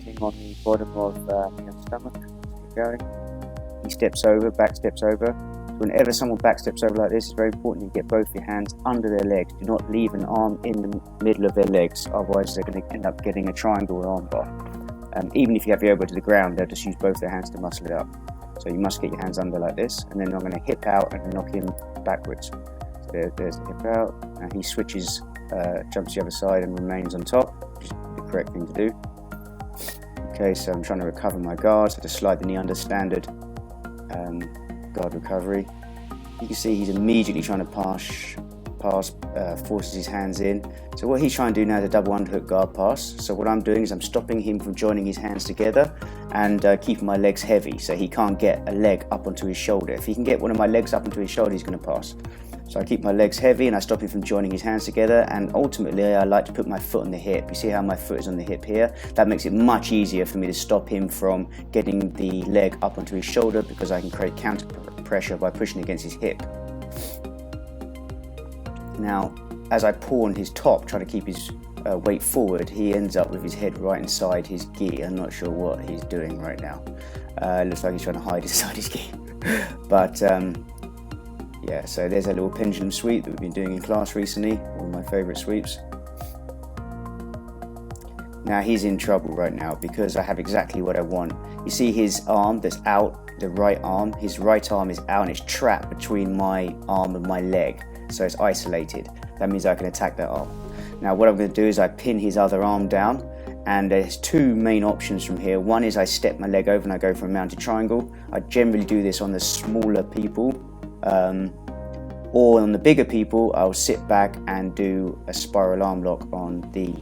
starting on the bottom of his stomach. Going. He steps over, back steps over. So whenever someone back steps over like this, it's very important you get both your hands under their legs. Do not leave an arm in the middle of their legs, otherwise they're going to end up getting a triangle arm bar. Even if you have your elbow to the ground, they'll just use both their hands to muscle it up. So you must get your hands under like this, and then I'm going to hip out and knock him backwards. So there's the hip out, and he switches, jumps the other side and remains on top, which is the correct thing to do. Okay, so I'm trying to recover my guard, so to slide the knee under, standard guard recovery. You can see he's immediately trying to forces his hands in. So what he's trying to do now is a double underhook guard pass. So what I'm doing is I'm stopping him from joining his hands together and keeping my legs heavy, so he can't get a leg up onto his shoulder. If he can get one of my legs up onto his shoulder, he's going to pass. So I keep my legs heavy and I stop him from joining his hands together, and ultimately I like to put my foot on the hip. You see how my foot is on the hip here? That makes it much easier for me to stop him from getting the leg up onto his shoulder, because I can create counter pressure by pushing against his hip. Now, as I pull on his top, trying to keep his weight forward, he ends up with his head right inside his gi. I'm not sure what he's doing right now. Looks like he's trying to hide inside his gi. But yeah, so there's a little pendulum sweep that we've been doing in class recently, one of my favourite sweeps. Now he's in trouble right now because I have exactly what I want. You see his arm that's out, the right arm, his right arm is out and it's trapped between my arm and my leg. So it's isolated. That means I can attack that arm. Now what I'm going to do is I pin his other arm down, and there's two main options from here. One is I step my leg over and I go for a mounted triangle. I generally do this on the smaller people, or on the bigger people I'll sit back and do a spiral arm lock on the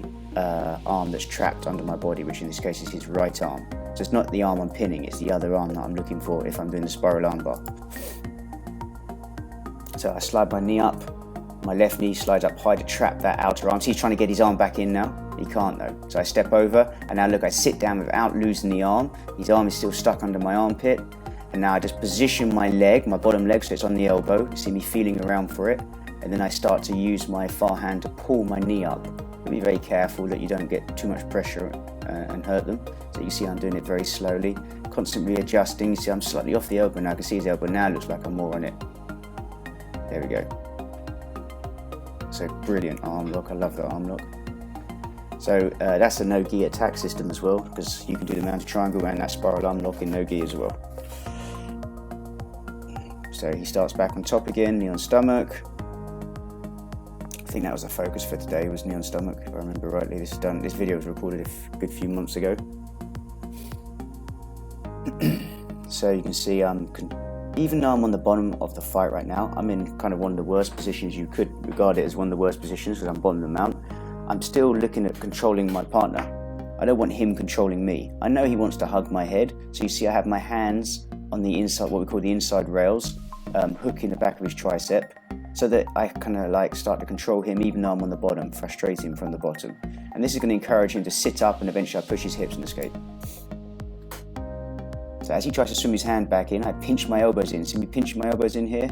arm that's trapped under my body, which in this case is his right arm. So it's not the arm I'm pinning, it's the other arm that I'm looking for if I'm doing the spiral arm bar. So I slide my knee up, my left knee slides up high to trap that outer arm. So he's trying to get his arm back in now. He can't though. So I step over, and now look, I sit down without losing the arm. His arm is still stuck under my armpit. And now I just position my leg, my bottom leg, so it's on the elbow. You see me feeling around for it. And then I start to use my far hand to pull my knee up. Be very careful that you don't get too much pressure and hurt them. So you see I'm doing it very slowly, constantly adjusting. You see I'm slightly off the elbow now. I can see his elbow now, it looks like I'm more on it. There we go. So brilliant arm lock, I love that arm lock. So that's the no-gi attack system as well, because you can do the mounted triangle and that spiral arm lock in no-gi as well. So he starts back on top again, knee on stomach. I think that was the focus for today, was knee on stomach, if I remember rightly. This video was recorded a good few months ago. So you can see even though I'm on the bottom of the fight right now, I'm in kind of one of the worst positions. You could regard it as one of the worst positions because I'm bottom of the mount. I'm still looking at controlling my partner. I don't want him controlling me. I know he wants to hug my head. So you see I have my hands on the inside, what we call the inside rails, hooking the back of his tricep, so that I kind of like start to control him even though I'm on the bottom, frustrate him from the bottom. And this is going to encourage him to sit up, and eventually I push his hips and escape. So as he tries to swim his hand back in, I pinch my elbows in. See me pinch my elbows in here?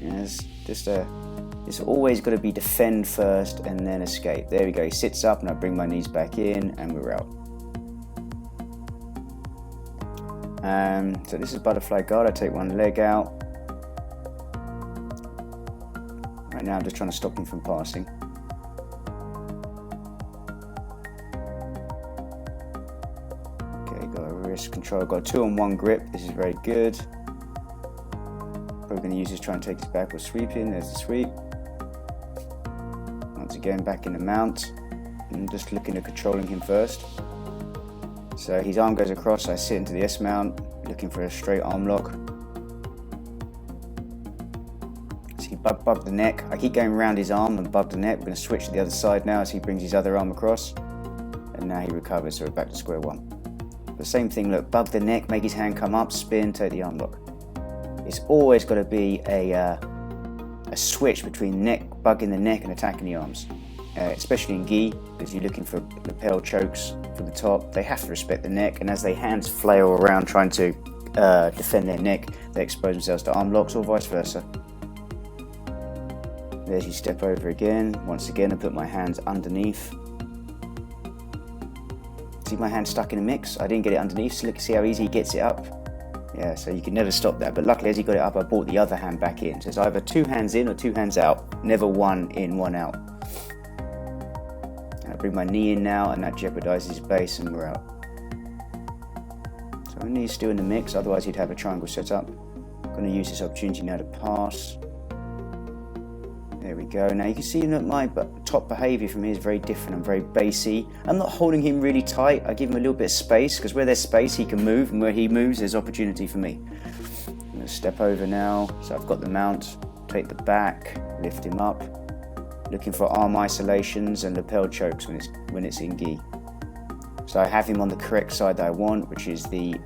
Yes, it's always got to be defend first and then escape. There we go, he sits up and I bring my knees back in and we're out. So this is butterfly guard. I take one leg out. Right now I'm just trying to stop him from passing. Okay, got a wrist control. Got a 2-on-1 grip. This is very good. Probably going to use this to try and take his backward sweep in. There's the sweep. Once again, back in the mount. I'm just looking at controlling him first. So his arm goes across, I sit into the S mount, looking for a straight arm lock. So he bug the neck. I keep going around his arm and bug the neck. We're going to switch to the other side now as he brings his other arm across. And now he recovers, so we're back to square one. The same thing, look, bug the neck, make his hand come up, spin, take the arm lock. It's always got to be a switch between bugging the neck and attacking the arms. Especially in gi, because you're looking for lapel chokes from the top. They have to respect the neck, and as their hands flail around trying to defend their neck, they expose themselves to arm locks or vice versa. There's you step over again. Once again, I put my hands underneath. See my hand stuck in a mix? I didn't get it underneath, so look, see how easy he gets it up? Yeah, so you can never stop that, but luckily as he got it up, I brought the other hand back in. So it's either 2 hands in or 2 hands out, never 1 in, 1 out. And I bring my knee in now, and that jeopardizes his base, and we're out. So my knee's still in the mix, otherwise he'd have a triangle set up. I'm going to use this opportunity now to pass. There we go. Now you can see that my top behaviour from here is very different. I'm very basey. I'm not holding him really tight. I give him a little bit of space, because where there's space he can move, and where he moves there's opportunity for me. I'm going to step over now. So I've got the mount, take the back, lift him up, looking for arm isolations and lapel chokes when it's in gi. So I have him on the correct side that I want, which is the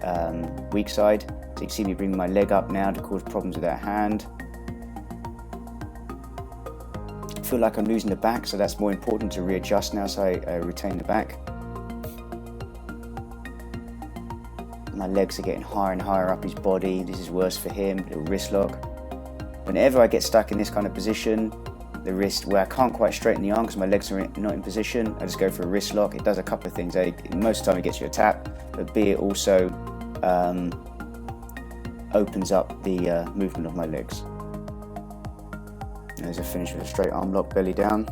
weak side. So you can see me bring my leg up now to cause problems with that hand. I feel like I'm losing the back, so that's more important to readjust now, so I retain the back. My legs are getting higher and higher up his body. This is worse for him. Little wrist lock. Whenever I get stuck in this kind of position, the wrist where I can't quite straighten the arm because my legs are not in position, I just go for a wrist lock. It does a couple of things. Most of the time it gets you a tap, but B, it also opens up the movement of my legs. There's a finish with a straight arm lock, belly down.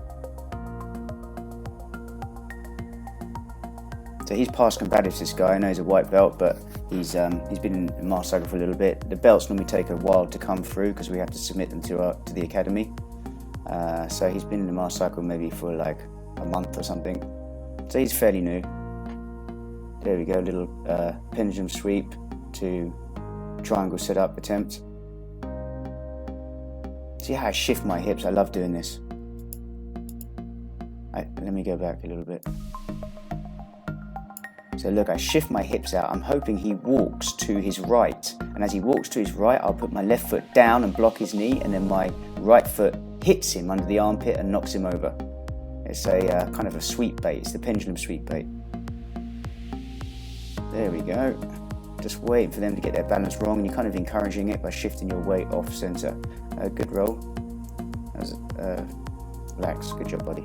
So he's past combatives, this guy. I know he's a white belt, but he's been in master cycle for a little bit. The belts normally take a while to come through because we have to submit them to the academy. So he's been in the master cycle maybe for like a month or something. So he's fairly new. There we go, little pendulum sweep to triangle set up attempt. See how I shift my hips? I love doing this. Let me go back a little bit. So look, I shift my hips out. I'm hoping he walks to his right. And as he walks to his right, I'll put my left foot down and block his knee, and then my right foot hits him under the armpit and knocks him over. It's a kind of a sweep bait. It's the pendulum sweep bait. There we go. Just waiting for them to get their balance wrong, and you're kind of encouraging it by shifting your weight off center. Good roll. That was relax. Good job, buddy.